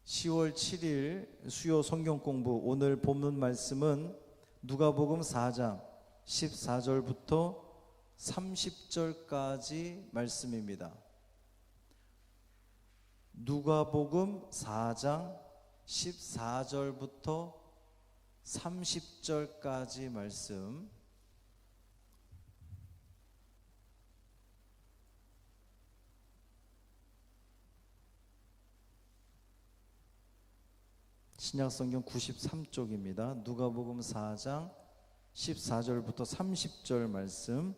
10월 7일 수요 성경 공부, 오늘 본문 말씀은 누가복음 4장 14절부터 30절까지 말씀입니다. 누가복음 4장 14절부터 30절까지 말씀. 신약성경 93쪽입니다. 누가복음 4장 14절부터 30절 말씀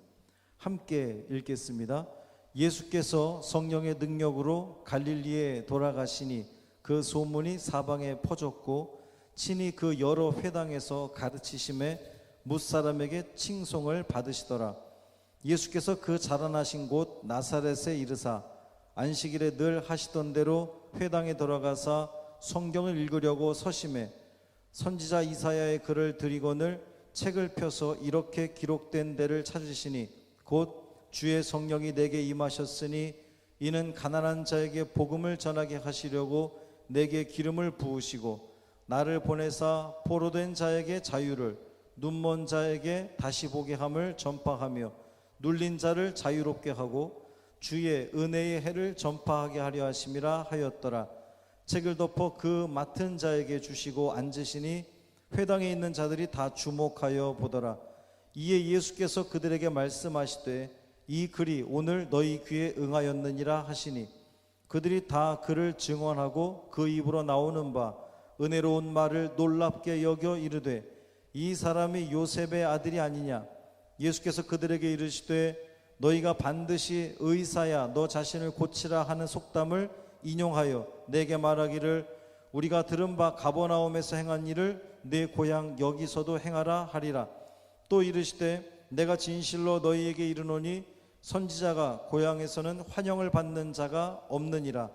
함께 읽겠습니다. 예수께서 성령의 능력으로 갈릴리에 돌아가시니 그 소문이 사방에 퍼졌고 친히 그 여러 회당에서 가르치심에 뭇사람에게 칭송을 받으시더라. 예수께서 그 자라나신 곳 나사렛에 이르사 안식일에 늘 하시던 대로 회당에 들어가사 성경을 읽으려고 서심해 선지자 이사야의 글을 들이거늘 책을 펴서 이렇게 기록된 데를 찾으시니 곧 주의 성령이 내게 임하셨으니 이는 가난한 자에게 복음을 전하게 하시려고 내게 기름을 부으시고 나를 보내사 포로된 자에게 자유를, 눈먼 자에게 다시 보게 함을 전파하며 눌린 자를 자유롭게 하고 주의 은혜의 해를 전파하게 하려 하심이라 하였더라. 책을 덮어 그 맡은 자에게 주시고 앉으시니 회당에 있는 자들이 다 주목하여 보더라. 이에 예수께서 그들에게 말씀하시되 이 글이 오늘 너희 귀에 응하였느니라 하시니 그들이 다 그를 증언하고 그 입으로 나오는 바 은혜로운 말을 놀랍게 여겨 이르되 이 사람이 요셉의 아들이 아니냐. 예수께서 그들에게 이르시되 너희가 반드시 의사야 너 자신을 고치라 하는 속담을 인용하여 내게 말하기를 우리가 들은 바 가버나움에서 행한 일을 내 고향 여기서도 행하라 하리라. 또 이르시되 내가 진실로 너희에게 이르노니 선지자가 고향에서는 환영을 받는 자가 없느니라.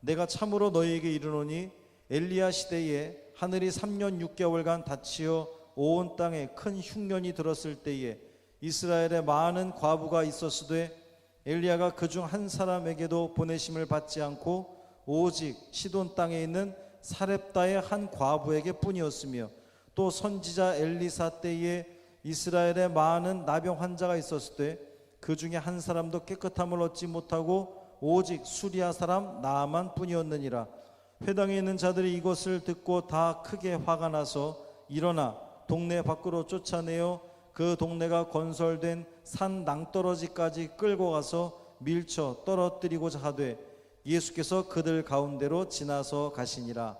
내가 참으로 너희에게 이르노니 엘리야 시대에 하늘이 3년 6개월간 닫히어 온 땅에 큰 흉년이 들었을 때에 이스라엘에 많은 과부가 있었으되 엘리야가 그중 한 사람에게도 보내심을 받지 않고 오직 시돈 땅에 있는 사렙다의 한 과부에게 뿐이었으며 또 선지자 엘리사 때에 이스라엘에 많은 나병 환자가 있었을 때 그 중에 한 사람도 깨끗함을 얻지 못하고 오직 수리아 사람 나아만 뿐이었느니라. 회당에 있는 자들이 이것을 듣고 다 크게 화가 나서 일어나 동네 밖으로 쫓아내어 그 동네가 건설된 산 낭떠러지까지 끌고 가서 밀쳐 떨어뜨리고자 하되 예수께서 그들 가운데로 지나서 가시니라.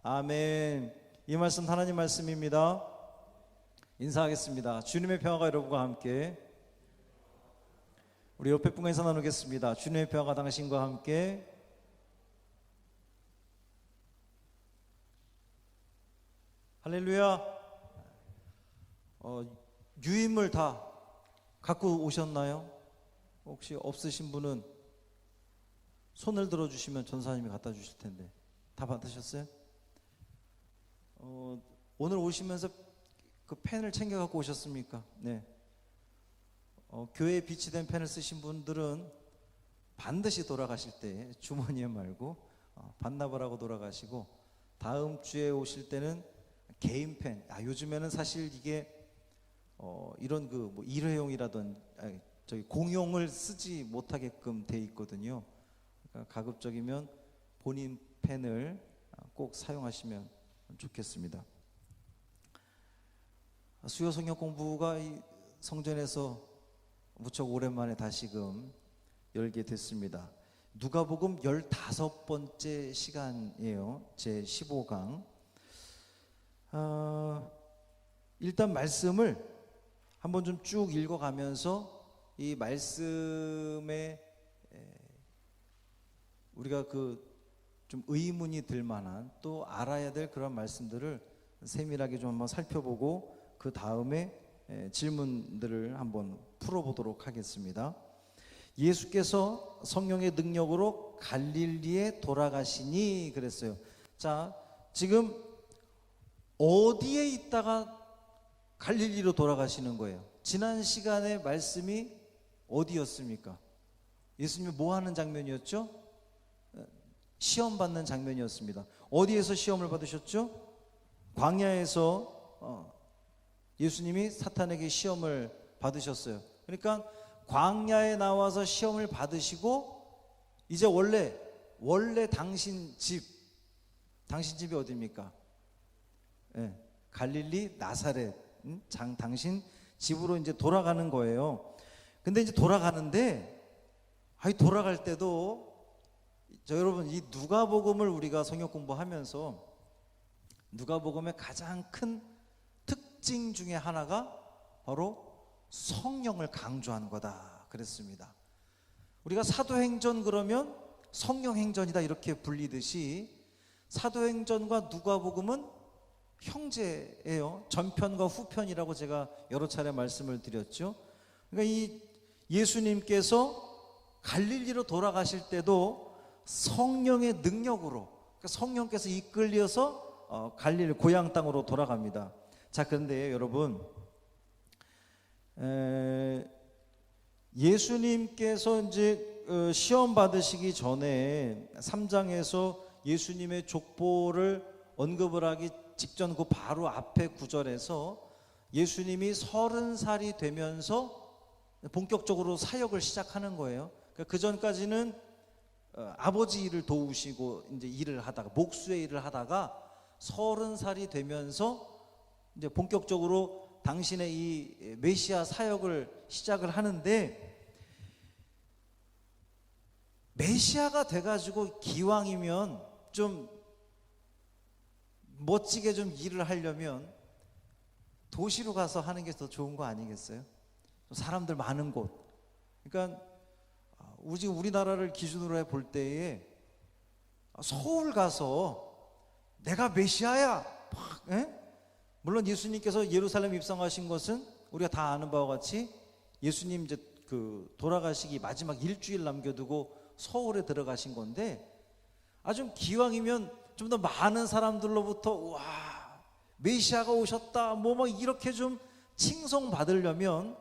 아멘. 이 말씀 하나님 말씀입니다. 인사하겠습니다. 주님의 평화가 여러분과 함께. 우리 옆에 분과 인사 나누겠습니다. 주님의 평화가 당신과 함께. 할렐루야. 유인물 다 갖고 오셨나요? 혹시 없으신 분은 손을 들어주시면 전사님이 갖다 주실 텐데. 다 받으셨어요? 오늘 오시면서 그 펜을 챙겨 갖고 오셨습니까? 네. 교회에 비치된 펜을 쓰신 분들은 반드시 돌아가실 때 주머니에 말고 반납을 돌아가시고 다음 주에 오실 때는 개인 펜. 요즘에는 사실 이게 이런 그 뭐 일회용이라든 저기 공용을 쓰지 못하게끔 돼 있거든요. 그러니까 가급적이면 본인 펜을 꼭 사용하시면 좋겠습니다. 수요 성경 공부가 이 성전에서 무척 오랜만에 다시금 열게 됐습니다. 누가복음 15번째 시간이에요. 제 15강. 일단 말씀을 한번 좀 쭉 읽어가면서 이 말씀에 우리가 그 좀 의문이 들 만한 또 알아야 될 그런 말씀들을 세밀하게 좀 한번 살펴보고 그 다음에 질문들을 한번 풀어보도록 하겠습니다. 예수께서 성령의 능력으로 갈릴리에 돌아가시니 그랬어요. 자, 지금 어디에 있다가 갈릴리로 돌아가시는 거예요? 지난 시간에 말씀이 어디였습니까? 예수님이 뭐 하는 장면이었죠? 시험 받는 장면이었습니다. 어디에서 시험을 받으셨죠? 광야에서 예수님이 사탄에게 시험을 받으셨어요. 그러니까 광야에 나와서 시험을 받으시고 이제 원래 당신 집이 어디입니까? 갈릴리 나사렛, 당신 집으로 이제 돌아가는 거예요. 근데 이제 돌아가는데 돌아갈 때도 여러분, 이 누가복음을 우리가 성경 공부하면서 누가복음의 가장 큰 특징 중에 하나가 바로 성령을 강조하는 거다 그랬습니다. 우리가 사도행전 그러면 성령행전이다 이렇게 불리듯이 사도행전과 누가복음은 형제예요. 전편과 후편이라고 제가 여러 차례 말씀을 드렸죠. 그러니까 이 예수님께서 갈릴리로 돌아가실 때도 성령의 능력으로, 그러니까 성령께서 이끌려서 갈릴리 고향 땅으로 돌아갑니다. 자, 그런데 여러분, 예수님께서 이제 시험 받으시기 전에 3장에서 예수님의 족보를 언급을 하기 직전 그 바로 앞에 구절에서 예수님이 30살이 되면서 본격적으로 사역을 시작하는 거예요. 그 전까지는 아버지 일을 도우시고 이제 일을 하다가 목수의 일을 하다가 30살이 되면서 이제 본격적으로 당신의 이 메시아 사역을 시작을 하는데, 메시아가 돼가지고 기왕이면 좀 멋지게 좀 일을 하려면 도시로 가서 하는 게 더 좋은 거 아니겠어요? 사람들 많은 곳. 그러니까 우리나라를 기준으로 해 볼 때에 서울 가서 내가 메시아야, 물론 예수님께서 예루살렘 입성하신 것은 우리가 다 아는 바와 같이 예수님 이제 돌아가시기 마지막 일주일 남겨두고 서울에 들어가신 건데, 좀 기왕이면 좀 더 많은 사람들로부터 와 메시아가 오셨다 뭐 이렇게 좀 칭송 받으려면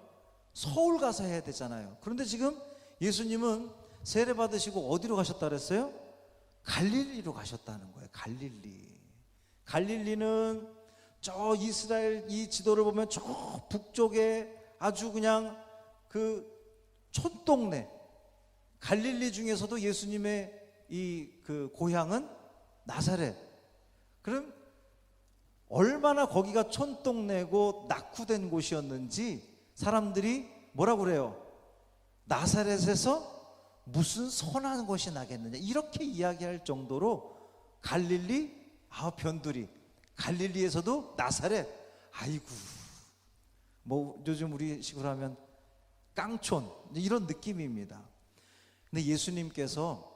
서울 가서 해야 되잖아요. 그런데 지금 예수님은 세례 받으시고 어디로 가셨다 그랬어요? 갈릴리로 가셨다는 거예요. 갈릴리는 저 이스라엘 이 지도를 보면 저 북쪽에 아주 그냥 그 촌동네, 갈릴리 중에서도 예수님의 그 고향은 나사렛. 그럼 얼마나 거기가 촌동네고 낙후된 곳이었는지 사람들이 뭐라고 그래요? 나사렛에서 무슨 선한 것이 나겠느냐 이렇게 이야기할 정도로 갈릴리, 변두리, 갈릴리에서도 나사렛, 아이고 뭐 요즘 우리 식으로 하면 깡촌 이런 느낌입니다. 근데 예수님께서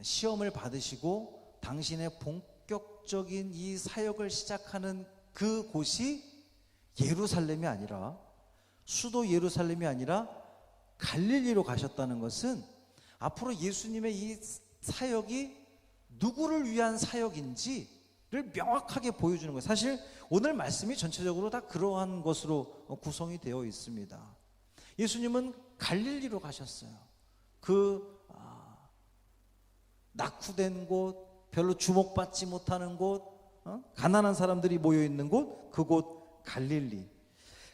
시험을 받으시고 당신의 본격적인 이 사역을 시작하는 그 곳이 예루살렘이 아니라, 수도 예루살렘이 아니라 갈릴리로 가셨다는 것은 앞으로 예수님의 이 사역이 누구를 위한 사역인지를 명확하게 보여주는 거예요. 사실 오늘 말씀이 전체적으로 다 그러한 것으로 구성이 되어 있습니다. 예수님은 갈릴리로 가셨어요. 낙후된 곳, 별로 주목받지 못하는 곳, 가난한 사람들이 모여있는 곳, 그곳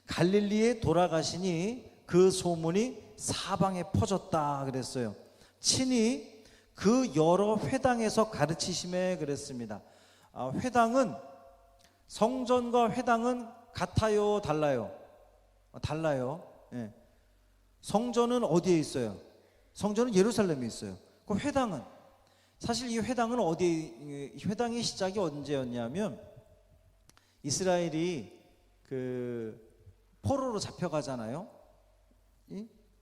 갈릴리에 돌아가시니 그 소문이 사방에 퍼졌다 그랬어요. 친히 그 여러 회당에서 가르치심에 그랬습니다. 회당은, 성전과 회당은 같아요, 달라요? 달라요. 예. 성전은 어디에 있어요? 성전은 예루살렘에 있어요. 그 회당은, 사실 이 회당은 회당의 시작이 언제였냐면 이스라엘이 포로로 잡혀가잖아요.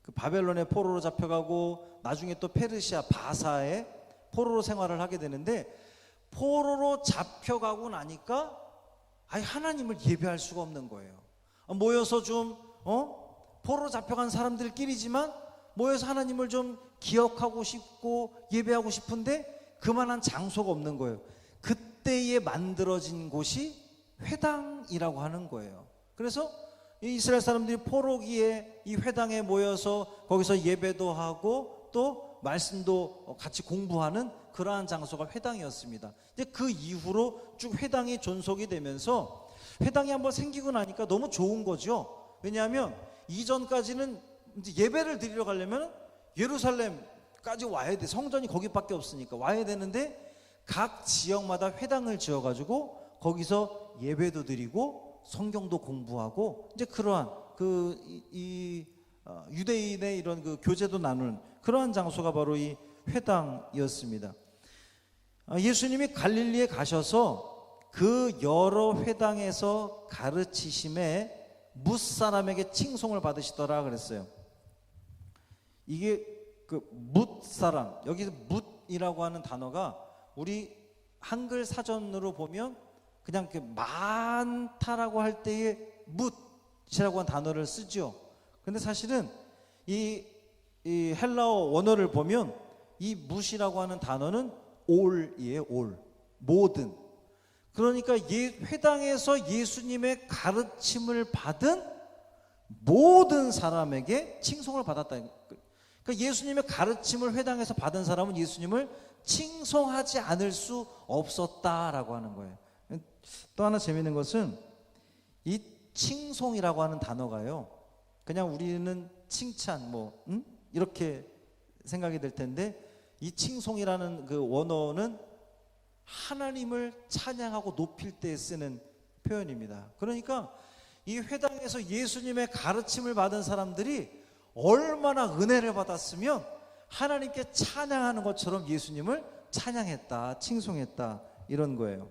그 바벨론의 포로로 잡혀가고 나중에 또 페르시아 바사의 포로로 생활을 하게 되는데, 포로로 잡혀가고 나니까 하나님을 예배할 수가 없는 거예요. 모여서 좀 포로로 잡혀간 사람들끼리지만 모여서 하나님을 좀 기억하고 싶고 예배하고 싶은데 그만한 장소가 없는 거예요. 그때에 만들어진 곳이 회당이라고 하는 거예요. 그래서 이스라엘 사람들이 포로기에 이 회당에 모여서 거기서 예배도 하고 또 말씀도 같이 공부하는 그러한 장소가 회당이었습니다. 근데 그 이후로 쭉 회당이 존속이 되면서 회당이 한번 생기고 나니까 너무 좋은 거죠. 왜냐하면 이전까지는 이제 예배를 드리러 가려면 예루살렘까지 와야 돼. 성전이 거기밖에 없으니까 와야 되는데 각 지역마다 회당을 지어가지고 거기서 예배도 드리고 성경도 공부하고 이제 그러한 유대인의 이런 그 교제도 나누는 그러한 장소가 바로 이 회당이었습니다. 예수님이 갈릴리에 가셔서 그 여러 회당에서 가르치심에 뭇 사람에게 칭송을 받으시더라 그랬어요. 이게 그 뭇 사람, 여기서 뭇이라고 하는 단어가 우리 한글 사전으로 보면 그냥 그 많다라고 할 때의 뭇이라고 하는 단어를 쓰죠. 근데 사실은 이 헬라어 원어를 보면 이 뭇이라고 하는 단어는 올이에요. 올, 모든. 그러니까 회당에서 예수님의 가르침을 받은 모든 사람에게 칭송을 받았다. 그러니까 예수님의 가르침을 회당에서 받은 사람은 예수님을 칭송하지 않을 수 없었다라고 하는 거예요. 또 하나 재미있는 것은 이 칭송이라고 하는 단어가요, 그냥 우리는 칭찬 이렇게 생각이 될 텐데 이 칭송이라는 그 원어는 하나님을 찬양하고 높일 때 쓰는 표현입니다. 그러니까 이 회당에서 예수님의 가르침을 받은 사람들이 얼마나 은혜를 받았으면 하나님께 찬양하는 것처럼 예수님을 찬양했다, 칭송했다, 이런 거예요.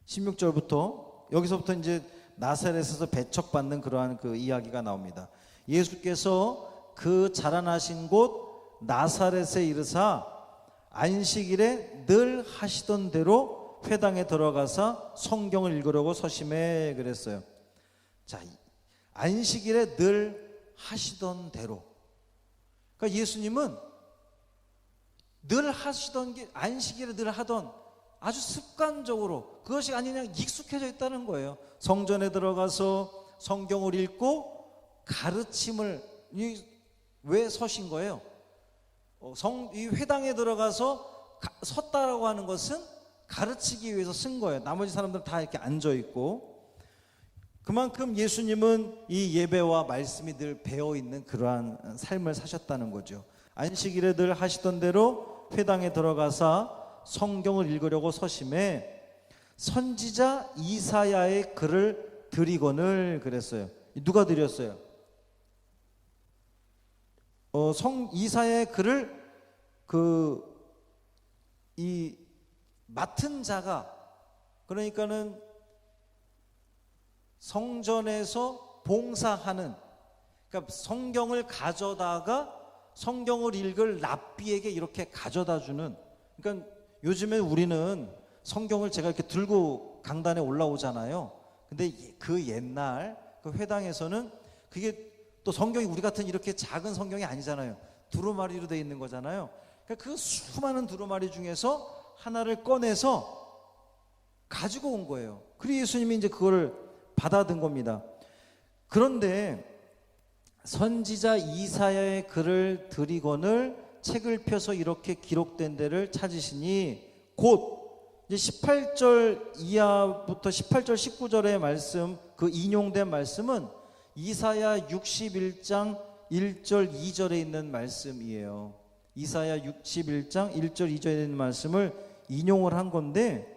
16절부터 여기서부터 이제 나사렛에서 배척받는 그러한 그 이야기가 나옵니다. 예수께서 그 자라나신 곳 나사렛에 이르사 안식일에 늘 하시던 대로 회당에 들어가서 성경을 읽으려고 서심해 그랬어요. 자, 안식일에 늘 하시던 대로. 그러니까 예수님은 늘 하시던 게 안식일에 늘 하던 아주 습관적으로 그것이 아니냐 익숙해져 있다는 거예요. 성전에 들어가서 성경을 읽고 가르침을 왜 서신 거예요? 이 회당에 들어가서 섰다라고 하는 것은 가르치기 위해서 쓴 거예요. 나머지 사람들은 다 이렇게 앉아 있고, 그만큼 예수님은 이 예배와 말씀이 늘 배어 있는 그러한 삶을 사셨다는 거죠. 안식일에 늘 하시던 대로 회당에 들어가서 성경을 읽으려고 서심해 선지자 이사야의 글을 드리거늘 그랬어요. 누가 드렸어요? 이사야의 글을 이 맡은 자가, 그러니까는 성전에서 봉사하는, 그러니까 성경을 가져다가 성경을 읽을 랍비에게 이렇게 가져다 주는. 그러니까 요즘에 우리는 성경을 제가 이렇게 들고 강단에 올라오잖아요. 근데 그 옛날 그 회당에서는 그게 또 성경이 우리 같은 이렇게 작은 성경이 아니잖아요. 두루마리로 되어 있는 거잖아요. 그러니까 그 수많은 두루마리 중에서 하나를 꺼내서 가지고 온 거예요. 그리고 예수님이 이제 그거를 받아든 겁니다. 그런데 선지자 이사야의 글을 드리거늘 책을 펴서 이렇게 기록된 데를 찾으시니, 곧 이제 18절 이하부터 18절 19절의 말씀, 그 인용된 말씀은 이사야 61장 1절 2절에 있는 말씀이에요. 이사야 61장 1절 2절에 있는 말씀을 인용을 한 건데,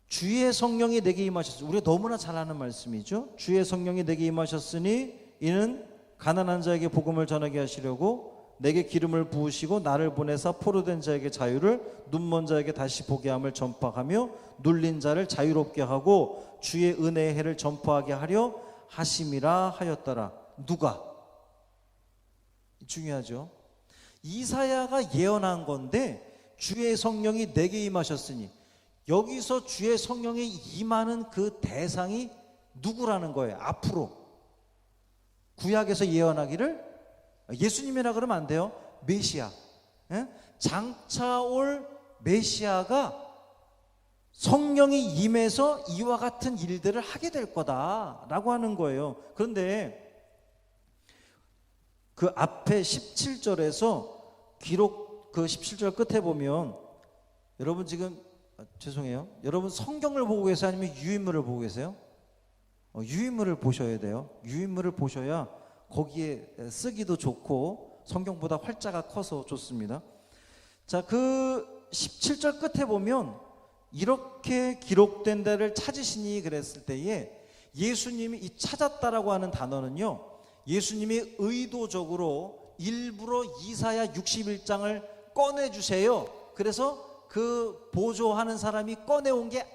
주의 성령이 내게 임하셨으니, 우리가 너무나 잘 아는 말씀이죠. 주의 성령이 내게 임하셨으니 이는 가난한 자에게 복음을 전하게 하시려고 내게 기름을 부으시고 나를 보내사 포로된 자에게 자유를, 눈먼 자에게 다시 보게 함을 전파하며 눌린 자를 자유롭게 하고 주의 은혜의 해를 전파하게 하려 하심이라 하였더라. 누가? 중요하죠. 이사야가 예언한 건데 주의 성령이 내게 임하셨으니, 여기서 주의 성령이 임하는 그 대상이 누구라는 거예요? 앞으로 구약에서 예언하기를 예수님이라 그러면 안 돼요. 메시아, 장차 올 메시아가 성령이 임해서 이와 같은 일들을 하게 될 거다라고 하는 거예요. 그런데 그 앞에 17절에서 기록 그 17절 끝에 보면 여러분 지금 죄송해요. 여러분 성경을 보고 계세요? 아니면 유인물을 보고 계세요? 유인물을 보셔야 돼요. 유인물을 보셔야 거기에 쓰기도 좋고 성경보다 활자가 커서 좋습니다. 자, 그 17절 끝에 보면 이렇게 기록된 데를 찾으시니 그랬을 때에 예수님이 이 찾았다라고 하는 단어는요, 예수님이 의도적으로 일부러 이사야 61장을 꺼내주세요. 그래서 그 보조하는 사람이 꺼내온 게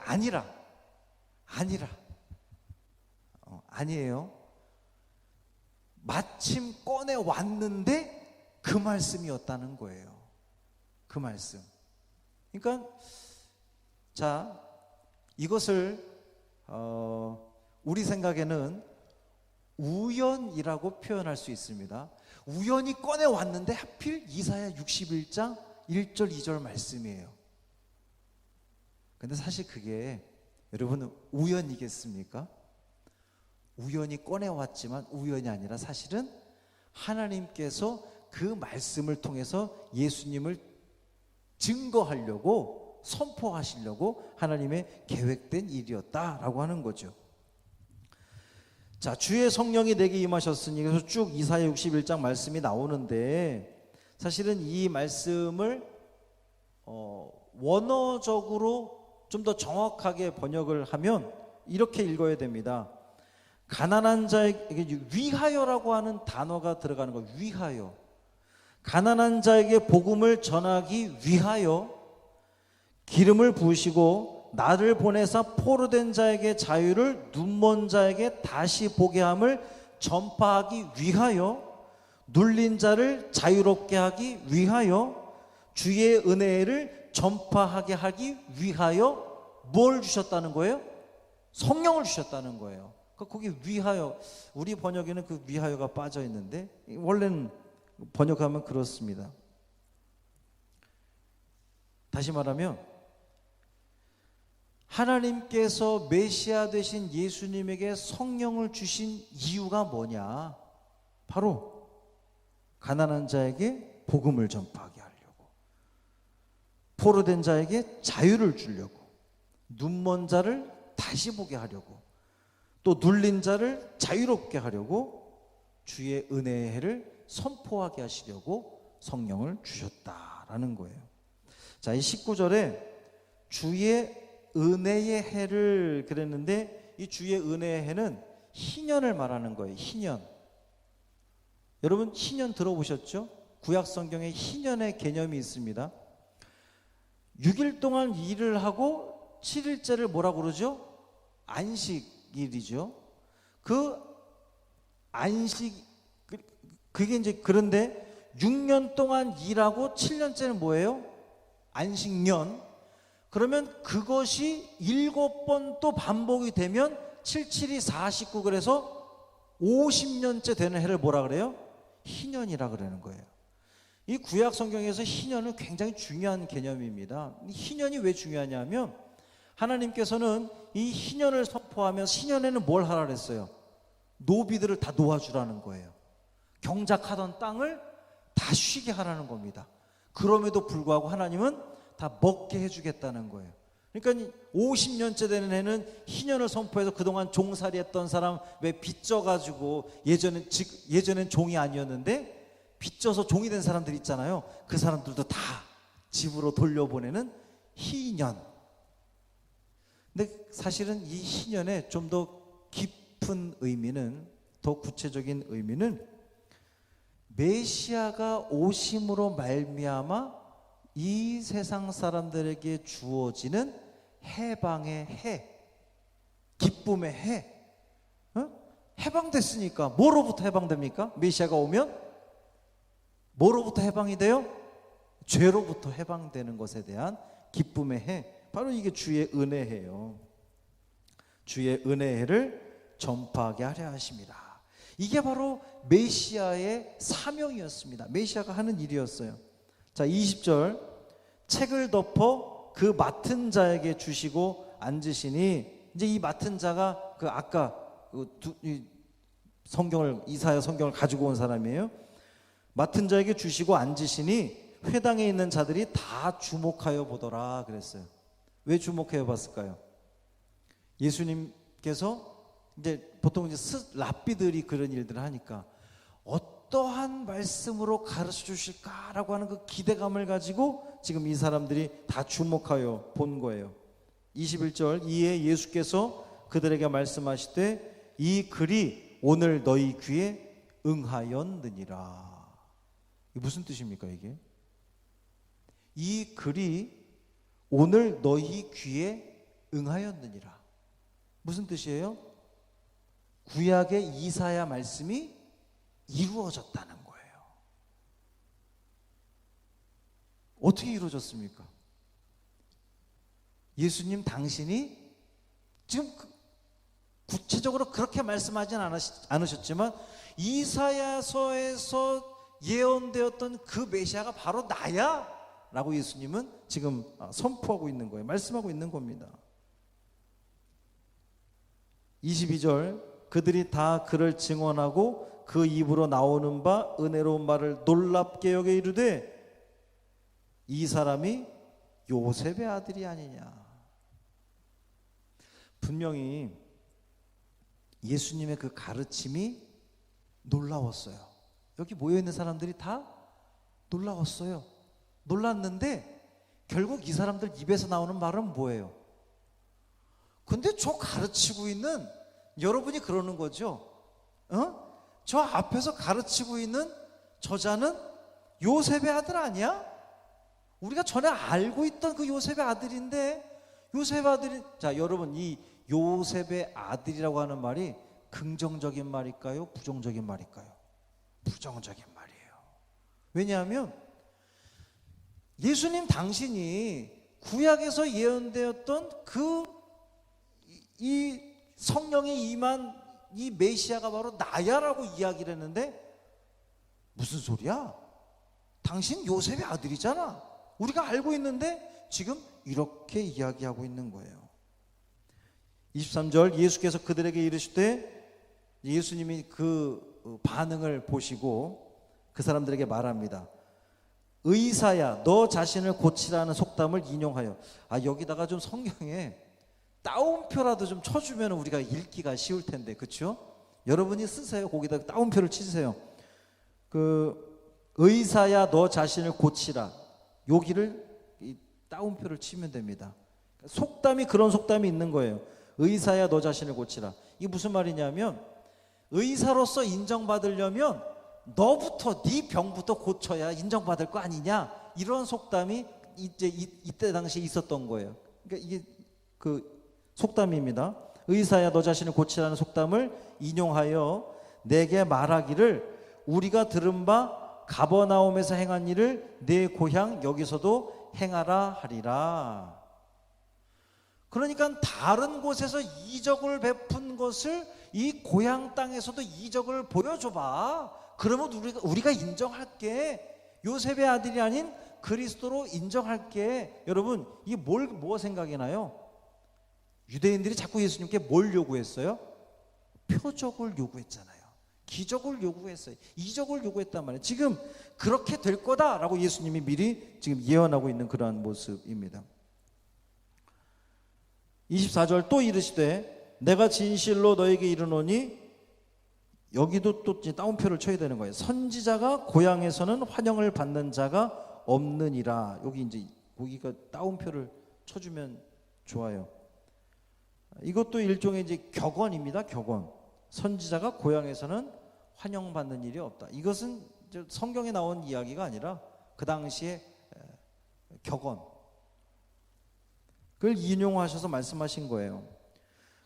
아니에요. 마침 꺼내왔는데 그 말씀이었다는 거예요. 그 말씀. 그러니까 자, 이것을 우리 생각에는 우연이라고 표현할 수 있습니다. 우연히 꺼내왔는데 하필 이사야 61장 1절 2절 말씀이에요. 근데 사실 그게 여러분 우연이겠습니까? 우연히 꺼내왔지만 우연이 아니라 사실은 하나님께서 그 말씀을 통해서 예수님을 증거하려고 선포하시려고 하나님의 계획된 일이었다라고 하는 거죠. 자, 주의 성령이 내게 임하셨으니, 그래서 쭉 이사야 61장 말씀이 나오는데 사실은 이 말씀을 원어적으로 좀 더 정확하게 번역을 하면 이렇게 읽어야 됩니다. 가난한 자에게 위하여라고 하는 단어가 들어가는 거예요. 위하여. 가난한 자에게 복음을 전하기 위하여 기름을 부으시고 나를 보내사 포로된 자에게 자유를, 눈먼 자에게 다시 보게 함을 전파하기 위하여, 눌린 자를 자유롭게 하기 위하여, 주의 은혜를 전파하게 하기 위하여 뭘 주셨다는 거예요? 성령을 주셨다는 거예요. 거기 위하여, 우리 번역에는 그 위하여가 빠져 있는데 원래는 번역하면 그렇습니다. 다시 말하면 하나님께서 메시아 되신 예수님에게 성령을 주신 이유가 뭐냐? 바로 가난한 자에게 복음을 전파하게 하려고, 포로된 자에게 자유를 주려고, 눈먼 자를 다시 보게 하려고, 또 눌린 자를 자유롭게 하려고, 주의 은혜의 해를 선포하게 하시려고 성령을 주셨다라는 거예요. 자, 이 19절에 주의 은혜의 해를 그랬는데 이 주의 은혜의 해는 희년을 말하는 거예요. 희년. 여러분 희년 들어보셨죠? 구약 성경에 희년의 개념이 있습니다. 6일 동안 일을 하고 7일째를 뭐라고 그러죠? 안식일이죠. 그 안식, 그게 이제, 그런데 6년 동안 일하고 7년째는 뭐예요? 안식년. 그러면 그것이 7번 또 반복이 되면 7, 7이 49, 그래서 50년째 되는 해를 뭐라 그래요? 희년이라 그러는 거예요. 이 구약 성경에서 희년은 굉장히 중요한 개념입니다. 희년이 왜 중요하냐면 하나님께서는 이 희년을 선포하면서 희년에는 뭘 하라 그랬어요? 노비들을 다 놓아주라는 거예요. 경작하던 땅을 다 쉬게 하라는 겁니다. 그럼에도 불구하고 하나님은 다 먹게 해주겠다는 거예요. 그러니까 50년째 되는 해는 희년을 선포해서 그동안 종살이 했던 사람, 왜 빚져가지고 예전엔 종이 아니었는데 빚져서 종이 된 사람들 있잖아요. 그 사람들도 다 집으로 돌려보내는 희년. 근데 사실은 이 희년에 좀 더 깊은 의미는, 더 구체적인 의미는 메시아가 오심으로 말미암아 이 세상 사람들에게 주어지는 해방의 해, 기쁨의 해. 해방됐으니까 뭐로부터 해방됩니까? 메시아가 오면 뭐로부터 해방이 돼요? 죄로부터 해방되는 것에 대한 기쁨의 해, 바로 이게 주의 은혜해요. 주의 은혜를 전파하게 하려 하십니다. 이게 바로 메시아의 사명이었습니다. 메시아가 하는 일이었어요. 자, 20절, 책을 덮어 그 맡은 자에게 주시고 앉으시니, 이제 이 맡은 자가 그 아까 이 성경을, 이사야 성경을 가지고 온 사람이에요. 맡은 자에게 주시고 앉으시니 회당에 있는 자들이 다 주목하여 보더라 그랬어요. 왜 주목하여 봤을까요? 예수님께서 이제 보통 이제 랍비들이 그런 일들을 하니까 어떠한 말씀으로 가르쳐 주실까라고 하는 그 기대감을 가지고 지금 이 사람들이 다 주목하여 본 거예요. 21절, 이에 예수께서 그들에게 말씀하시되 이 글이 오늘 너희 귀에 응하였느니라. 이게 무슨 뜻입니까 이게? 이 글이 오늘 너희 귀에 응하였느니라. 무슨 뜻이에요? 구약의 이사야 말씀이 이루어졌다는 거예요. 어떻게 이루어졌습니까? 예수님 당신이 지금 구체적으로 그렇게 말씀하진 않으셨지만 이사야서에서 예언되었던 그 메시아가 바로 나야 라고 예수님은 지금 선포하고 있는 거예요. 말씀하고 있는 겁니다. 22절, 그들이 다 그를 증언하고 그 입으로 나오는 바 은혜로운 말을 놀랍게 여겨 이르되 이 사람이 요셉의 아들이 아니냐. 분명히 예수님의 그 가르침이 놀라웠어요. 여기 모여있는 사람들이 다 놀라웠어요. 놀랐는데 결국 이 사람들 입에서 나오는 말은 뭐예요? 근데 저 가르치고 있는 여러분이 그러는 거죠. 저 앞에서 가르치고 있는 저자는 요셉의 아들 아니야? 우리가 전에 알고 있던 그 요셉의 아들인데 요셉의 아들이, 자 여러분, 이 요셉의 아들이라고 하는 말이 긍정적인 말일까요? 부정적인 말일까요? 부정적인 말이에요. 왜냐하면 예수님 당신이 구약에서 예언되었던 이 성령이 임한 이 메시아가 바로 나야라고 이야기를 했는데 무슨 소리야? 당신 요셉의 아들이잖아. 우리가 알고 있는데 지금 이렇게 이야기하고 있는 거예요. 23절, 예수께서 그들에게 이르시되, 예수님이 그 반응을 보시고 그 사람들에게 말합니다. 의사야 너 자신을 고치라는 속담을 인용하여, 여기다가 좀 성경에 따옴표라도 좀 쳐주면 우리가 읽기가 쉬울 텐데, 그렇죠? 여러분이 쓰세요. 거기다 따옴표를 치세요. 의사야 너 자신을 고치라, 여기를 따옴표를 치면 됩니다. 속담이 그런 속담이 있는 거예요. 의사야 너 자신을 고치라. 이게 무슨 말이냐면 의사로서 인정받으려면 너부터, 네 병부터 고쳐야 인정받을 거 아니냐, 이런 속담이 이제 이때 당시에 있었던 거예요. 그러니까 이게 그 속담입니다. 의사야 너 자신을 고치라는 속담을 인용하여 내게 말하기를 우리가 들은 바 가버나움에서 행한 일을 내 고향 여기서도 행하라 하리라. 그러니까 다른 곳에서 이적을 베푼 것을 이 고향 땅에서도 이적을 보여줘봐. 그러면 우리가 인정할게. 요셉의 아들이 아닌 그리스도로 인정할게. 여러분, 이게 뭐 생각이 나요? 유대인들이 자꾸 예수님께 뭘 요구했어요? 표적을 요구했잖아요. 기적을 요구했어요. 이적을 요구했단 말이에요. 지금 그렇게 될 거다라고 예수님이 미리 지금 예언하고 있는 그러한 모습입니다. 24절, 또 이르시되 내가 진실로 너에게 이르노니, 여기도 또 따옴표를 쳐야 되는 거예요. 선지자가 고향에서는 환영을 받는 자가 없느니라. 여기 이제 거기가 따옴표를 쳐주면 좋아요. 이것도 일종의 이제 격언입니다. 격언. 선지자가 고향에서는 환영받는 일이 없다. 이것은 성경에 나온 이야기가 아니라 그 당시에 격언, 그걸 인용하셔서 말씀하신 거예요.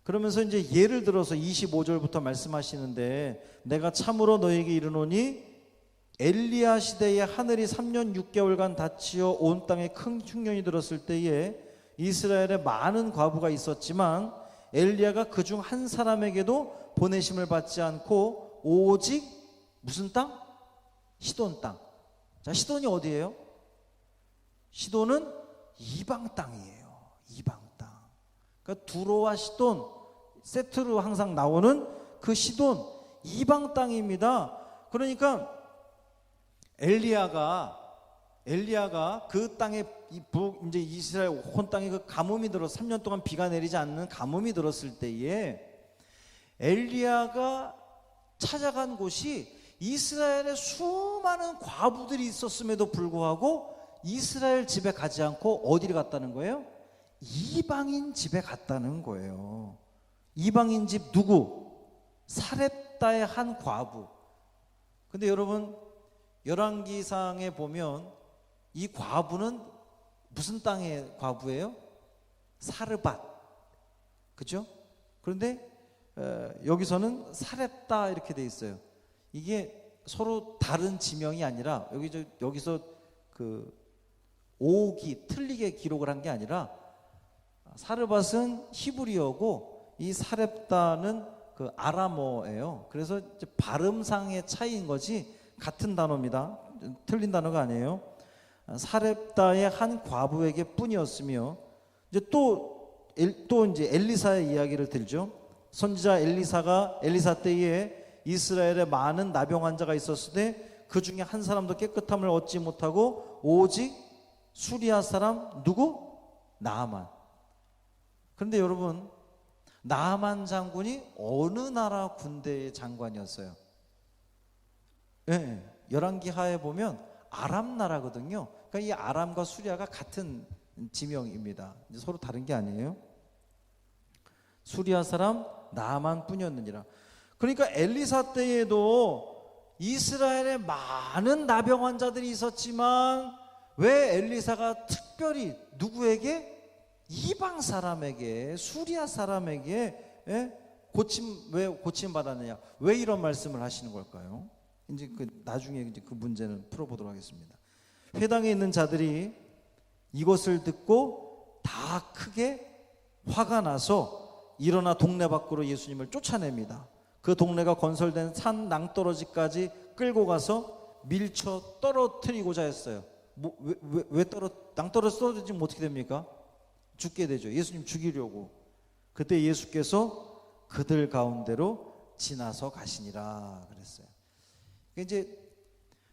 그러면서 이제 예를 들어서 25절부터 말씀하시는데, 내가 참으로 너에게 이르노니 엘리야 시대에 하늘이 3년 6개월간 닫히어 온 땅에 큰 흉년이 들었을 때에 이스라엘에 많은 과부가 있었지만 엘리야가 그중 한 사람에게도 보내심을 받지 않고 오직 무슨 땅? 시돈 땅. 자, 시돈이 어디예요? 시돈은 이방 땅이에요. 이방 땅. 그러니까 두로와 시돈 세트로 항상 나오는 그 시돈, 이방 땅입니다. 그러니까 엘리야가 그 땅에 이제 이스라엘 온 땅에 그 가뭄이 들어 3년 동안 비가 내리지 않는 가뭄이 들었을 때에 엘리야가 찾아간 곳이 이스라엘에 수많은 과부들이 있었음에도 불구하고 이스라엘 집에 가지 않고 어디를 갔다는 거예요? 이방인 집에 갔다는 거예요. 이방인 집 누구? 사렙다의 한 과부. 근데 여러분 열왕기상에 보면 이 과부는 무슨 땅의 과부예요? 사르밧. 그죠? 그런데 여기서는 사렙다 이렇게 돼 있어요. 이게 서로 다른 지명이 아니라 여기서 그 오기 틀리게 기록을 한 게 아니라 사르밧은 히브리어고 이 사렙다는 그 아람어예요. 그래서 이제 발음상의 차이인 거지 같은 단어입니다. 틀린 단어가 아니에요. 사렙다의 한 과부에게 뿐이었으며 이제 또 이제 엘리사의 이야기를 들죠. 선지자 엘리사 때에 이스라엘에 많은 나병 환자가 있었을 때 그 중에 한 사람도 깨끗함을 얻지 못하고 오직 수리아 사람 누구? 나아만. 그런데 여러분 나아만 장군이 어느 나라 군대의 장관이었어요? 네, 열왕기하에 보면 아람 나라거든요. 그러니까 이 아람과 수리아가 같은 지명입니다. 서로 다른 게 아니에요. 수리아 사람 나아만 뿐이었느니라. 그러니까 엘리사 때에도 이스라엘에 많은 나병 환자들이 있었지만 왜 엘리사가 특별히 누구에게? 이방 사람에게, 수리아 사람에게 왜 고침 받았느냐? 왜 이런 말씀을 하시는 걸까요? 이제 나중에 이제 그 문제는 풀어보도록 하겠습니다. 회당에 있는 자들이 이것을 듣고 다 크게 화가 나서 일어나 동네 밖으로 예수님을 쫓아냅니다. 그 동네가 건설된 산 낭떠러지까지 끌고 가서 밀쳐 떨어뜨리고자 했어요. 낭떠러지 떨어지면 어떻게 됩니까? 죽게 되죠. 예수님 죽이려고. 그때 예수께서 그들 가운데로 지나서 가시니라 그랬어요. 이제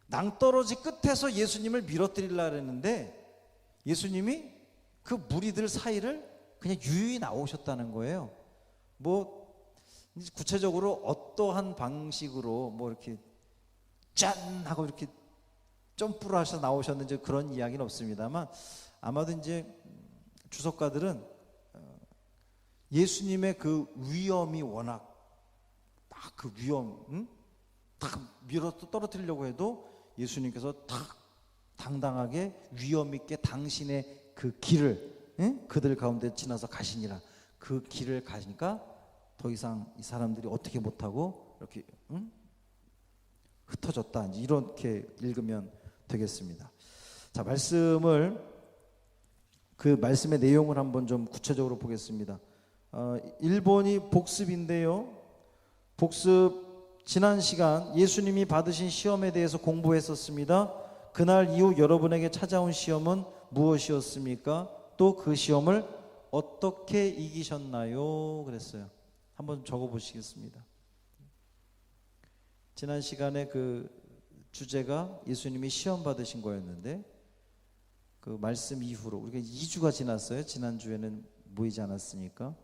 낭떠러지 끝에서 예수님을 밀어뜨리려고 했는데 예수님이 그 무리들 사이를 그냥 유유히 나오셨다는 거예요. 뭐 구체적으로 어떠한 방식으로 뭐 이렇게 짠 하고 이렇게 점프를 하셔서 나오셨는지 그런 이야기는 없습니다만 아마도 이제 주석가들은 예수님의 그 위엄이 워낙 딱 그 위엄 딱 밀어 떨어뜨리려고 해도 예수님께서 딱 당당하게 위엄 있게 당신의 그 길을 그들 가운데 지나서 가시니라. 그 길을 가시니까 더 이상 이 사람들이 어떻게 못하고 이렇게 흩어졌다. 이렇게 읽으면 되겠습니다. 자, 그 말씀의 내용을 한번 좀 구체적으로 보겠습니다. 1번이 복습인데요. 복습 지난 시간 예수님이 받으신 시험에 대해서 공부했었습니다. 그날 이후 여러분에게 찾아온 시험은 무엇이었습니까? 또 그 시험을 어떻게 이기셨나요? 그랬어요. 한번 적어보시겠습니다. 지난 시간에 그 주제가 예수님이 시험 받으신 거였는데 그 말씀 이후로 우리가 2주가 지났어요. 지난주에는 모이지 않았으니까.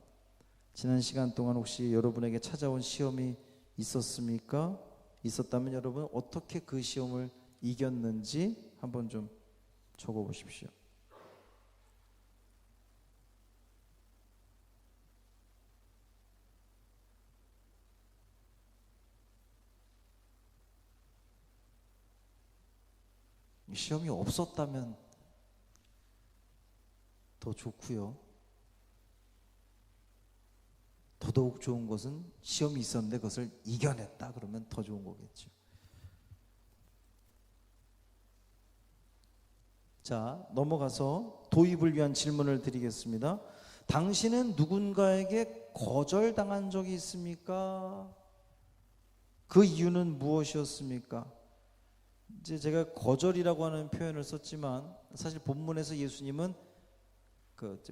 지난 시간 동안 혹시 여러분에게 찾아온 시험이 있었습니까? 있었다면 여러분 어떻게 그 시험을 이겼는지 한번 좀 적어보십시오. 시험이 없었다면 더 좋고요. 더더욱 좋은 것은 시험이 있었는데 그것을 이겨냈다 그러면 더 좋은 거겠죠. 자, 넘어가서 도입을 위한 질문을 드리겠습니다. 당신은 누군가에게 거절당한 적이 있습니까? 그 이유는 무엇이었습니까? 이제 제가 거절이라고 하는 표현을 썼지만 사실 본문에서 예수님은 그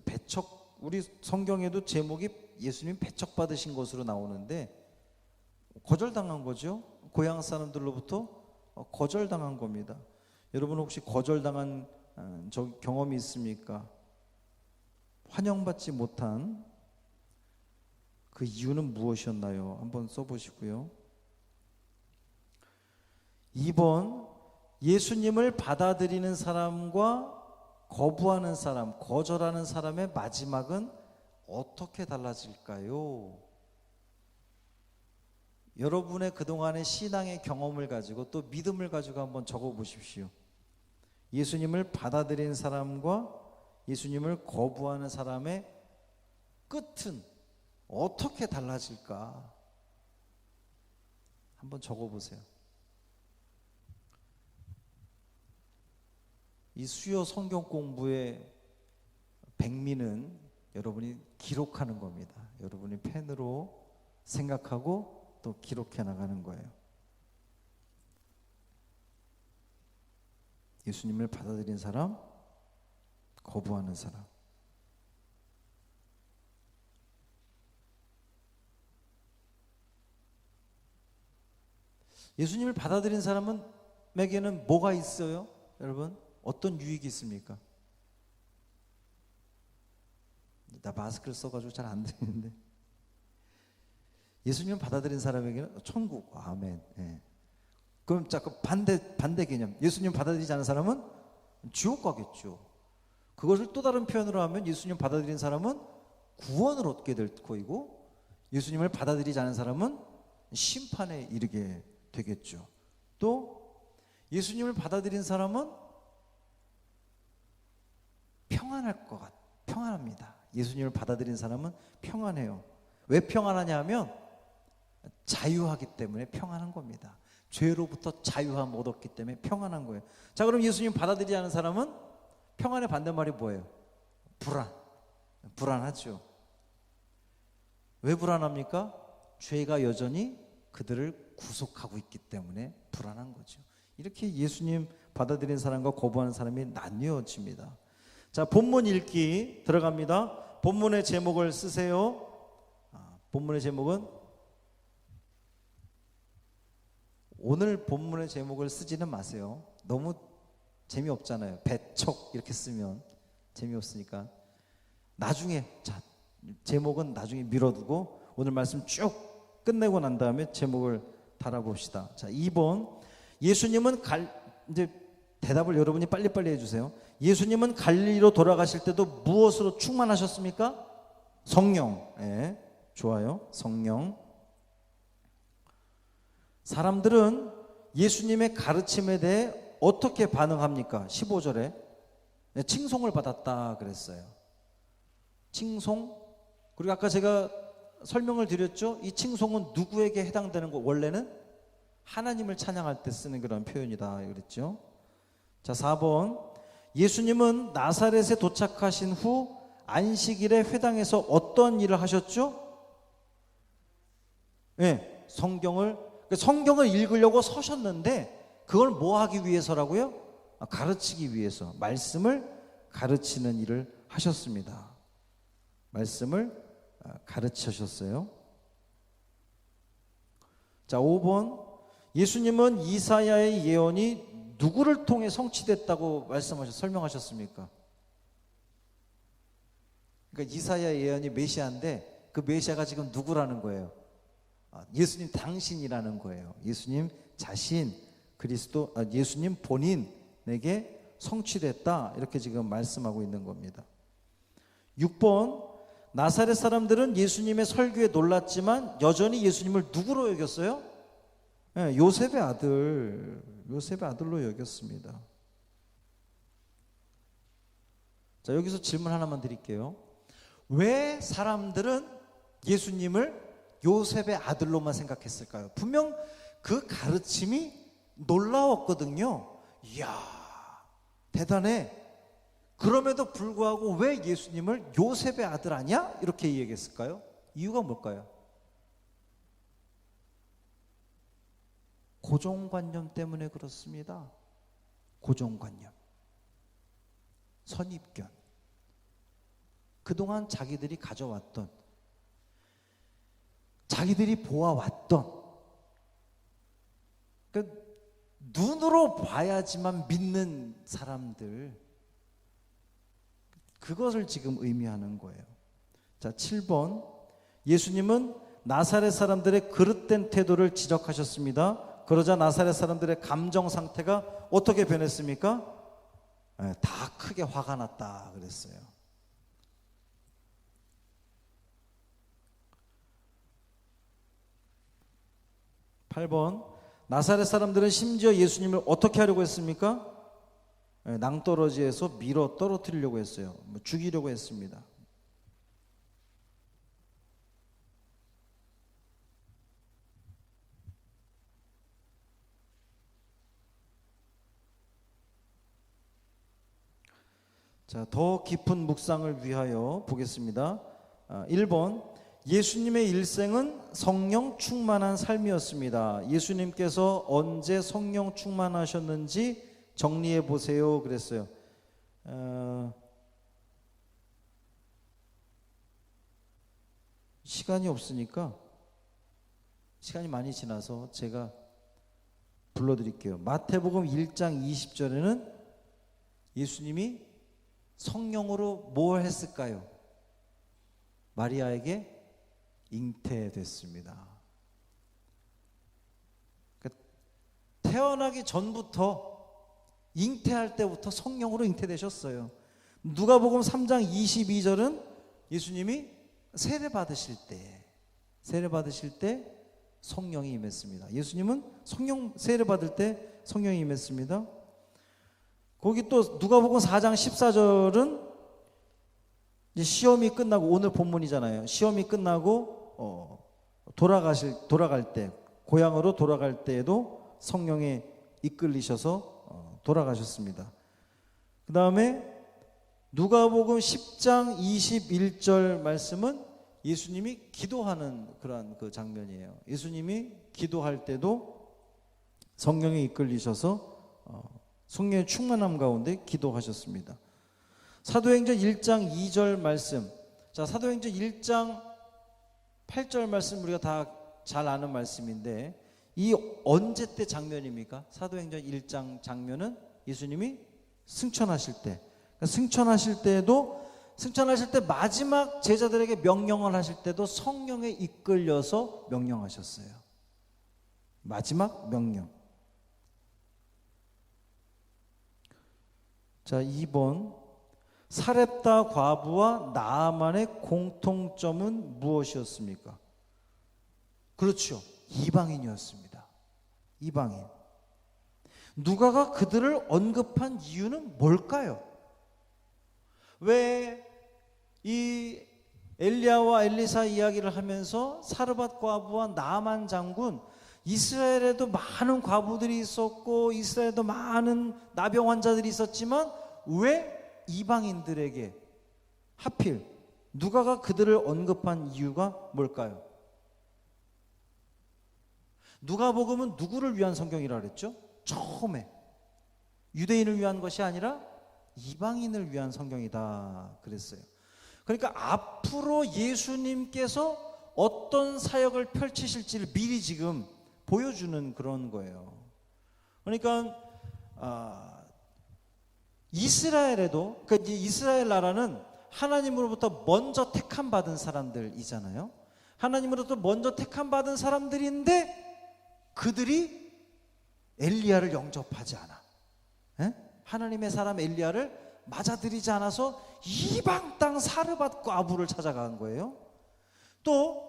우리 성경에도 제목이 예수님 배척받으신 것으로 나오는데 거절당한 거죠. 고향 사람들로부터 거절당한 겁니다. 여러분 혹시 거절당한 경험이 있습니까? 환영받지 못한 그 이유는 무엇이었나요? 한번 써보시고요. 2번, 예수님을 받아들이는 사람과 거부하는 사람, 거절하는 사람의 마지막은 어떻게 달라질까요? 여러분의 그동안의 신앙의 경험을 가지고 또 믿음을 가지고 한번 적어 보십시오. 예수님을 받아들이는 사람과 예수님을 거부하는 사람의 끝은 어떻게 달라질까? 한번 적어 보세요. 이 수요 성경 공부의 백미는 여러분이 기록하는 겁니다. 여러분이 펜으로 생각하고 또 기록해 나가는 거예요. 예수님을 받아들인 사람, 거부하는 사람. 예수님을 받아들인 사람에게는 뭐가 있어요? 여러분, 어떤 유익이 있습니까? 나 마스크를 써가지고 잘 안 들리는데, 예수님을 받아들인 사람에게는 천국, 아멘. 예. 그럼 자꾸 반대 개념. 예수님 받아들이지 않은 사람은 지옥 가겠죠. 그것을 또 다른 표현으로 하면 예수님 받아들인 사람은 구원을 얻게 될 거이고, 예수님을 받아들이지 않은 사람은 심판에 이르게 되겠죠. 또 예수님을 받아들인 사람은 평안합니다. 예수님을 받아들인 사람은 평안해요. 왜 평안하냐 하면 자유하기 때문에 평안한 겁니다. 죄로부터 자유함 얻었기 때문에 평안한 거예요. 자, 그럼 예수님 받아들이지 않은 사람은 평안의 반대말이 뭐예요? 불안하죠. 왜 불안합니까? 죄가 여전히 그들을 구속하고 있기 때문에 불안한 거죠. 이렇게 예수님 받아들인 사람과 거부하는 사람이 나뉘어집니다. 자, 본문 읽기 들어갑니다. 본문의 제목을 쓰세요. 본문의 제목은, 오늘 본문의 제목을 쓰지는 마세요. 너무 재미없잖아요. 배척 이렇게 쓰면 재미없으니까 나중에, 자, 제목은 나중에 미뤄두고 오늘 말씀 쭉 끝내고 난 다음에 제목을 달아봅시다. 자, 2번, 예수님은 이제 대답을 여러분이 빨리빨리 해주세요. 예수님은 갈릴리로 돌아가실 때도 무엇으로 충만하셨습니까? 성령. 예, 좋아요. 성령. 사람들은 예수님의 가르침에 대해 어떻게 반응합니까? 15절에 칭송을 받았다 그랬어요. 칭송. 그리고 아까 제가 설명을 드렸죠. 이 칭송은 누구에게 해당되는 거? 원래는 하나님을 찬양할 때 쓰는 그런 표현이다 그랬죠. 자, 4번, 예수님은 나사렛에 도착하신 후 안식일에 회당에서 어떤 일을 하셨죠? 네, 성경을 읽으려고 서셨는데 그걸 뭐 하기 위해서라고요? 가르치기 위해서, 말씀을 가르치는 일을 하셨습니다. 말씀을 가르치셨어요. 자, 5번, 예수님은 이사야의 예언이 누구를 통해 성취됐다고 설명하셨습니까? 그러니까 이사야의 예언이 메시아인데 그 메시아가 지금 누구라는 거예요? 예수님 당신이라는 거예요. 예수님 자신, 그리스도, 예수님 본인에게 성취됐다, 이렇게 지금 말씀하고 있는 겁니다. 6번, 나사렛 사람들은 예수님의 설교에 놀랐지만 여전히 예수님을 누구로 여겼어요? 네, 요셉의 아들로 여겼습니다. 자, 여기서 질문 하나만 드릴게요. 왜 사람들은 예수님을 요셉의 아들로만 생각했을까요? 분명 그 가르침이 놀라웠거든요. 이야, 대단해. 그럼에도 불구하고 왜 예수님을 요셉의 아들 아니야? 이렇게 얘기했을까요? 이유가 뭘까요? 고정관념 때문에 그렇습니다. 고정관념, 선입견, 그동안 자기들이 가져왔던, 자기들이 보아왔던, 눈으로 봐야지만 믿는 사람들, 그것을 지금 의미하는 거예요. 자, 7번. 예수님은 나사렛 사람들의 그릇된 태도를 지적하셨습니다. 그러자 나사렛 사람들의 감정 상태가 어떻게 변했습니까? 다 크게 화가 났다 그랬어요. 8번. 나사렛 사람들은 심지어 예수님을 어떻게 하려고 했습니까? 낭떠러지에서 밀어 떨어뜨리려고 했어요. 죽이려고 했습니다. 자, 더 깊은 묵상을 위하여 보겠습니다. 1번. 예수님의 일생은 성령 충만한 삶이었습니다. 예수님께서 언제 성령 충만하셨는지 정리해 보세요 그랬어요. 시간이 없으니까, 시간이 많이 지나서 제가 불러드릴게요. 마태복음 1장 20절에는 예수님이 성령으로 뭘 했을까요? 마리아에게 잉태됐습니다. 그러니까 태어나기 전부터, 잉태할 때부터 성령으로 잉태되셨어요. 누가복음 3장 22절은 예수님이 세례 받으실 때 성령이 임했습니다. 예수님은 세례 받을 때 성령이 임했습니다. 거기 또 누가복음 4장 14절은 시험이 끝나고, 오늘 본문이잖아요. 시험이 끝나고 돌아갈 때, 고향으로 돌아갈 때에도 성령에 이끌리셔서 돌아가셨습니다. 그 다음에 누가복음 10장 21절 말씀은 예수님이 기도하는 그러한 그 장면이에요. 예수님이 기도할 때도 성령에 이끌리셔서 성령의 충만함 가운데 기도하셨습니다. 사도행전 1장 2절 말씀. 자, 사도행전 1장 8절 말씀 우리가 다 잘 아는 말씀인데, 이 언제 때 장면입니까? 사도행전 1장 장면은 예수님이 승천하실 때. 그러니까 승천하실 때 마지막 제자들에게 명령을 하실 때도 성령에 이끌려서 명령하셨어요. 마지막 명령. 자, 2번. 사렙다 과부와 나아만의 공통점은 무엇이었습니까? 그렇죠. 이방인이었습니다. 이방인. 누가가 그들을 언급한 이유는 뭘까요? 왜 이 엘리야와 엘리사 이야기를 하면서 사르밧 과부와 나아만 장군, 이스라엘에도 많은 과부들이 있었고 이스라엘에도 많은 나병 환자들이 있었지만 왜 이방인들에게 하필 누가가 그들을 언급한 이유가 뭘까요? 누가복음은 누구를 위한 성경이라 그랬죠? 처음에 유대인을 위한 것이 아니라 이방인을 위한 성경이다 그랬어요. 그러니까 앞으로 예수님께서 어떤 사역을 펼치실지를 미리 지금 보여주는 그런 거예요. 그러니까 이스라엘에도, 그러니까 이스라엘 나라는 하나님으로부터 먼저 택함 받은 사람들이잖아요. 하나님으로부터 먼저 택함 받은 사람들인데 그들이 엘리야를 영접하지 않아. 하나님의 사람 엘리야를 맞아들이지 않아서 이방 땅 사르밧 과부를 찾아간 거예요. 또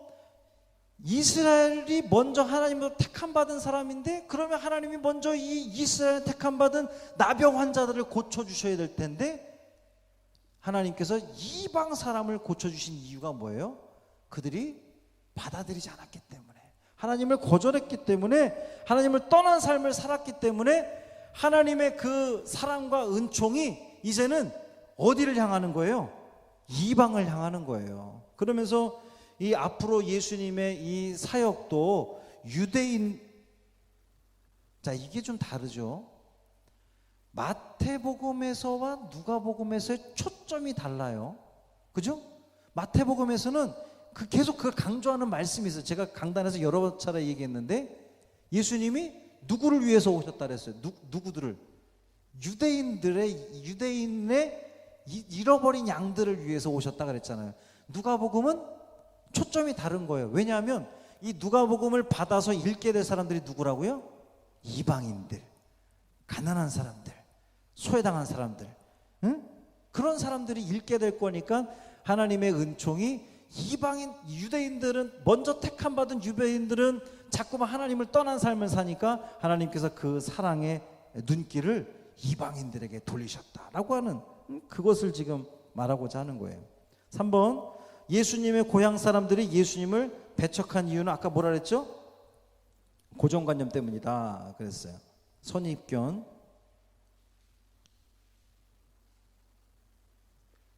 이스라엘이 먼저 하나님으로 택함 받은 사람인데, 그러면 하나님이 먼저 이 이스라엘 택함 받은 나병 환자들을 고쳐주셔야 될 텐데 하나님께서 이방 사람을 고쳐주신 이유가 뭐예요? 그들이 받아들이지 않았기 때문에, 하나님을 거절했기 때문에, 하나님을 떠난 삶을 살았기 때문에 하나님의 그 사랑과 은총이 이제는 어디를 향하는 거예요? 이방을 향하는 거예요. 그러면서 이 앞으로 예수님의 이 사역도 유대인, 자, 이게 좀 다르죠. 마태복음에서와 누가복음에서의 초점이 달라요. 그죠? 마태복음에서는 계속 그걸 강조하는 말씀이 있어요. 제가 강단에서 여러 차례 얘기했는데 예수님이 누구를 위해서 오셨다 그랬어요? 누구들을? 유대인의 잃어버린 양들을 위해서 오셨다 그랬잖아요. 누가복음은 초점이 다른 거예요. 왜냐하면 이 누가복음을 받아서 읽게 될 사람들이 누구라고요? 이방인들, 가난한 사람들, 소외당한 사람들, 응? 그런 사람들이 읽게 될 거니까 하나님의 은총이 이방인, 유대인들은, 먼저 택함 받은 유대인들은 자꾸만 하나님을 떠난 삶을 사니까 하나님께서 그 사랑의 눈길을 이방인들에게 돌리셨다라고 하는, 그것을 지금 말하고자 하는 거예요. 3번, 예수님의 고향 사람들이 예수님을 배척한 이유는 아까 뭐라 그랬죠? 고정관념 때문이다 그랬어요. 선입견.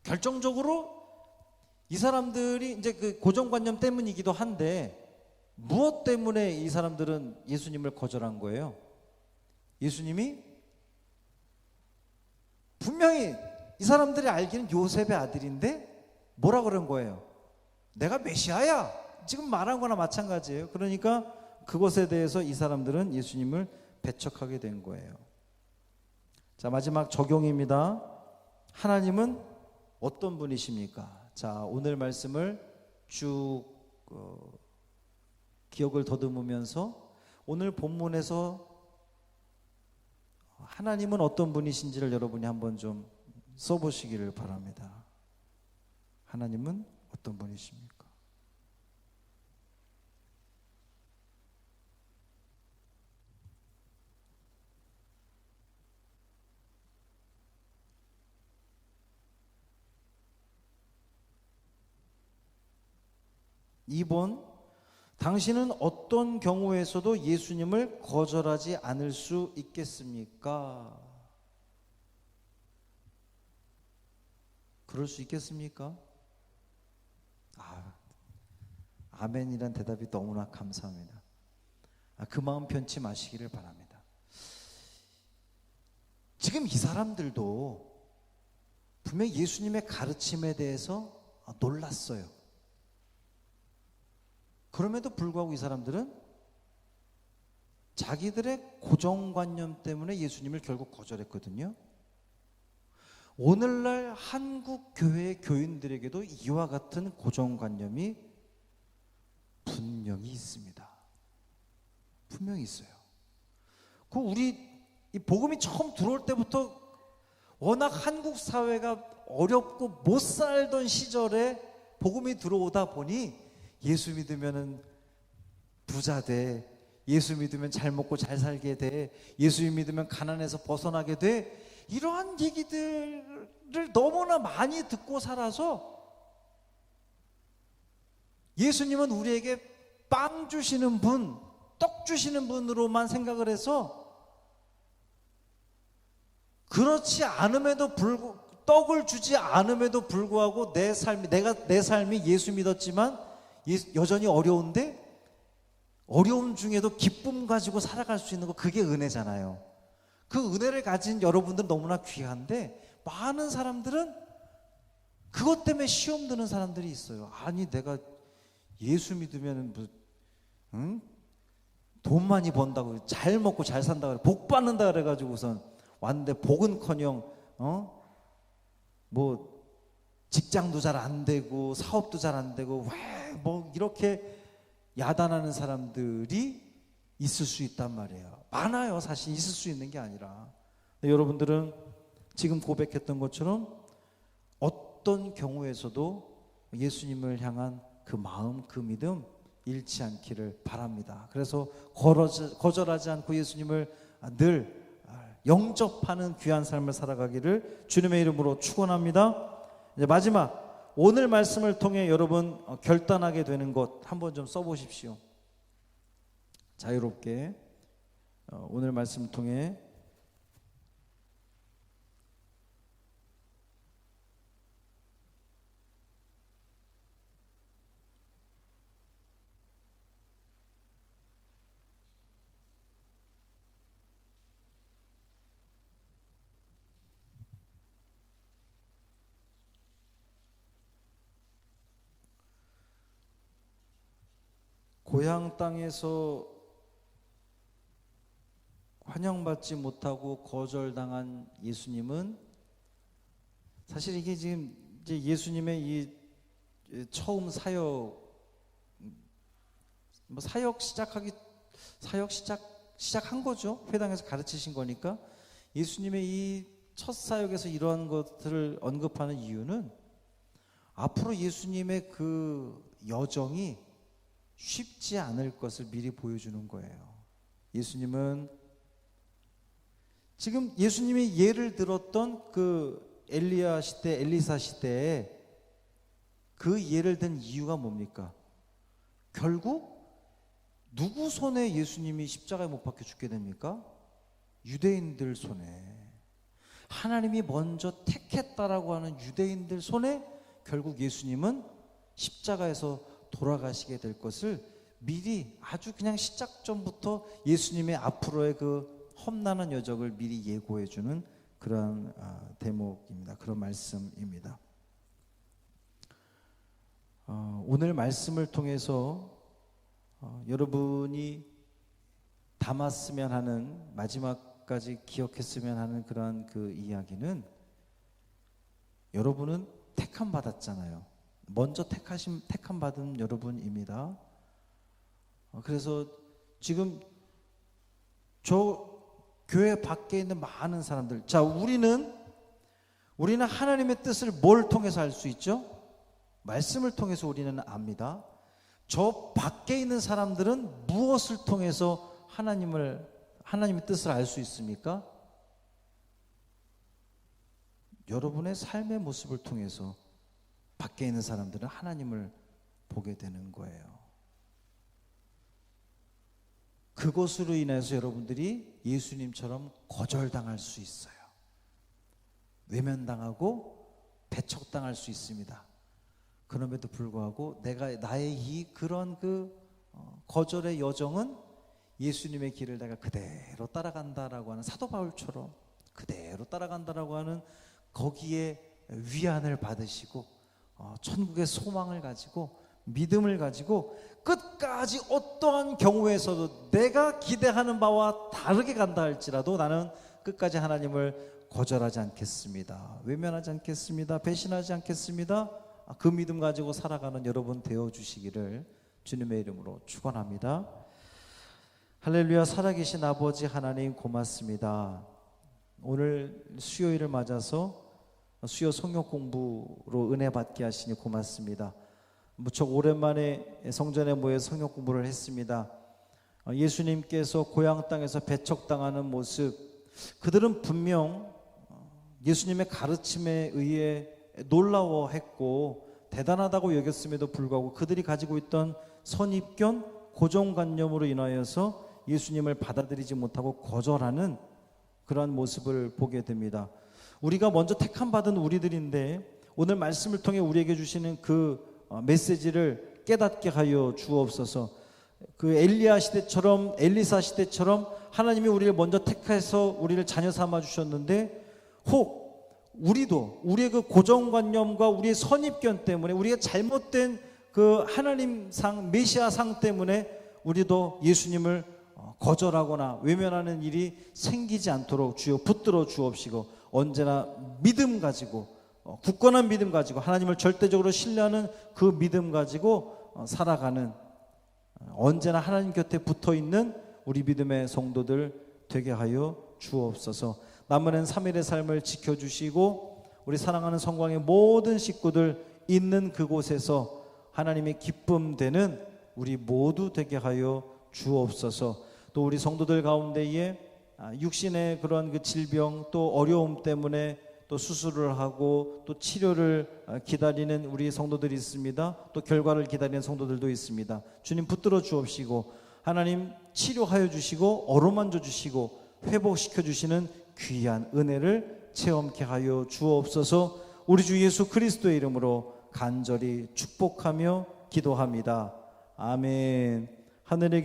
결정적으로 이 사람들이 이제 그 고정관념 때문이기도 한데, 무엇 때문에 이 사람들은 예수님을 거절한 거예요? 예수님이 분명히 이 사람들이 알기는 요셉의 아들인데 뭐라 그런 거예요? 내가 메시아야. 지금 말한 거나 마찬가지예요. 그러니까 그것에 대해서 이 사람들은 예수님을 배척하게 된 거예요. 자, 마지막 적용입니다. 하나님은 어떤 분이십니까? 자, 오늘 말씀을 쭉 기억을 더듬으면서 오늘 본문에서 하나님은 어떤 분이신지를 여러분이 한번 좀 써보시기를 바랍니다. 하나님은 어떤 분이십니까? (2번) 당신은 어떤 경우에서도 예수님을 거절하지 않을 수 있겠습니까? 그럴 수 있겠습니까? 아멘이란 대답이 너무나 감사합니다. 그 마음 편치 마시기를 바랍니다. 지금 이 사람들도 분명히 예수님의 가르침에 대해서 놀랐어요. 그럼에도 불구하고 이 사람들은 자기들의 고정관념 때문에 예수님을 결국 거절했거든요. 오늘날 한국 교회 교인들에게도 이와 같은 고정관념이 분명히 있습니다. 분명히 있어요. 우리 이 복음이 처음 들어올 때부터 워낙 한국 사회가 어렵고 못 살던 시절에 복음이 들어오다 보니 예수 믿으면은 부자 돼, 예수 믿으면 잘 먹고 잘 살게 돼, 예수 믿으면 가난해서 벗어나게 돼, 이러한 얘기들을 너무나 많이 듣고 살아서 예수님은 우리에게 빵 주시는 분, 떡 주시는 분으로만 생각을 해서, 그렇지 않음에도 떡을 주지 않음에도 불구하고 내 삶이 예수 믿었지만 여전히 어려운데, 어려움 중에도 기쁨 가지고 살아갈 수 있는 거, 그게 은혜잖아요. 그 은혜를 가진 여러분들은 너무나 귀한데, 많은 사람들은 그것 때문에 시험 드는 사람들이 있어요. 아니, 내가 예수 믿으면 돈 많이 번다고, 잘 먹고 잘 산다고, 복 받는다 그래가지고선 왔는데, 복은커녕 뭐 직장도 잘 안 되고 사업도 잘 안 되고 왜 뭐 이렇게 야단하는 사람들이 있을 수 있단 말이에요. 많아요. 사실 있을 수 있는 게 아니라. 여러분들은 지금 고백했던 것처럼 어떤 경우에서도 예수님을 향한 그 마음, 그 믿음 잃지 않기를 바랍니다. 그래서 거절하지 않고 예수님을 늘 영접하는 귀한 삶을 살아가기를 주님의 이름으로 축원합니다. 이제 마지막, 오늘 말씀을 통해 여러분 결단하게 되는 것 한번 좀 써보십시오. 자유롭게 오늘 말씀을 통해 고향 땅에서 환영받지 못하고 거절당한 예수님은 사실 이게 지금 이제 예수님의 이 처음 사역 시작한 거죠. 회당에서 가르치신 거니까. 예수님의 이 첫 사역에서 이러한 것들을 언급하는 이유는 앞으로 예수님의 그 여정이 쉽지 않을 것을 미리 보여주는 거예요. 예수님은 지금 예수님이 예를 들었던 그 엘리야 시대, 엘리사 시대에 그 예를 든 이유가 뭡니까? 결국 누구 손에 예수님이 십자가에 못 박혀 죽게 됩니까? 유대인들 손에. 하나님이 먼저 택했다라고 하는 유대인들 손에 결국 예수님은 십자가에서 돌아가시게 될 것을 미리 아주 그냥 시작 전부터 예수님의 앞으로의 그 험난한 여정을 미리 예고해 주는 그런 대목입니다. 그런 말씀입니다. 오늘 말씀을 통해서 여러분이 담았으면 하는, 마지막까지 기억했으면 하는 그런 그 이야기는, 여러분은 택함 받았잖아요. 먼저 택함 받은 여러분입니다. 그래서 지금 저 교회 밖에 있는 많은 사람들, 자, 우리는 하나님의 뜻을 뭘 통해서 알 수 있죠? 말씀을 통해서 우리는 압니다. 저 밖에 있는 사람들은 무엇을 통해서 하나님의 뜻을 알 수 있습니까? 여러분의 삶의 모습을 통해서 밖에 있는 사람들은 하나님을 보게 되는 거예요. 그것으로 인해서 여러분들이 예수님처럼 거절당할 수 있어요. 외면당하고 배척당할 수 있습니다. 그럼에도 불구하고 나의 그런 거절의 여정은 예수님의 길을 내가 그대로 따라간다라고 하는, 사도 바울처럼 그대로 따라간다라고 하는 거기에 위안을 받으시고 천국의 소망을 가지고 믿음을 가지고 끝까지 어떠한 경우에서도 내가 기대하는 바와 다르게 간다 할지라도 나는 끝까지 하나님을 거절하지 않겠습니다. 외면하지 않겠습니다. 배신하지 않겠습니다. 그 믿음 가지고 살아가는 여러분 되어주시기를 주님의 이름으로 축원합니다. 할렐루야. 살아계신 아버지 하나님 고맙습니다. 오늘 수요일을 맞아서 수요 성경 공부로 은혜 받게 하시니 고맙습니다. 무척 오랜만에 성전에 모여 성경 공부를 했습니다. 예수님께서 고향 땅에서 배척당하는 모습, 그들은 분명 예수님의 가르침에 의해 놀라워했고 대단하다고 여겼음에도 불구하고 그들이 가지고 있던 선입견, 고정관념으로 인하여서 예수님을 받아들이지 못하고 거절하는 그러한 모습을 보게 됩니다. 우리가 먼저 택함받은 우리들인데 오늘 말씀을 통해 우리에게 주시는 그 메시지를 깨닫게 하여 주옵소서. 그 엘리야 시대처럼, 엘리사 시대처럼 하나님이 우리를 먼저 택해서 우리를 자녀 삼아 주셨는데, 혹 우리도 우리의 그 고정관념과 우리의 선입견 때문에, 우리가 잘못된 그 하나님상, 메시아상 때문에 우리도 예수님을 거절하거나 외면하는 일이 생기지 않도록 주여 붙들어 주옵시고, 언제나 믿음 가지고, 굳건한 믿음 가지고, 하나님을 절대적으로 신뢰하는 그 믿음 가지고 살아가는, 언제나 하나님 곁에 붙어있는 우리 믿음의 성도들 되게 하여 주옵소서. 남은 3일의 삶을 지켜주시고 우리 사랑하는 성광의 모든 식구들 있는 그곳에서 하나님의 기쁨 되는 우리 모두 되게 하여 주옵소서. 또 우리 성도들 가운데에 육신의 그런 그 질병, 또 어려움 때문에 또 수술을 하고 또 치료를 기다리는 우리 성도들이 있습니다. 또 결과를 기다리는 성도들도 있습니다. 주님 붙들어 주옵시고 하나님 치료하여 주시고 어루만져 주시고 회복시켜 주시는 귀한 은혜를 체험케 하여 주옵소서. 우리 주 예수 그리스도의 이름으로 간절히 축복하며 기도합니다. 아멘. 하늘의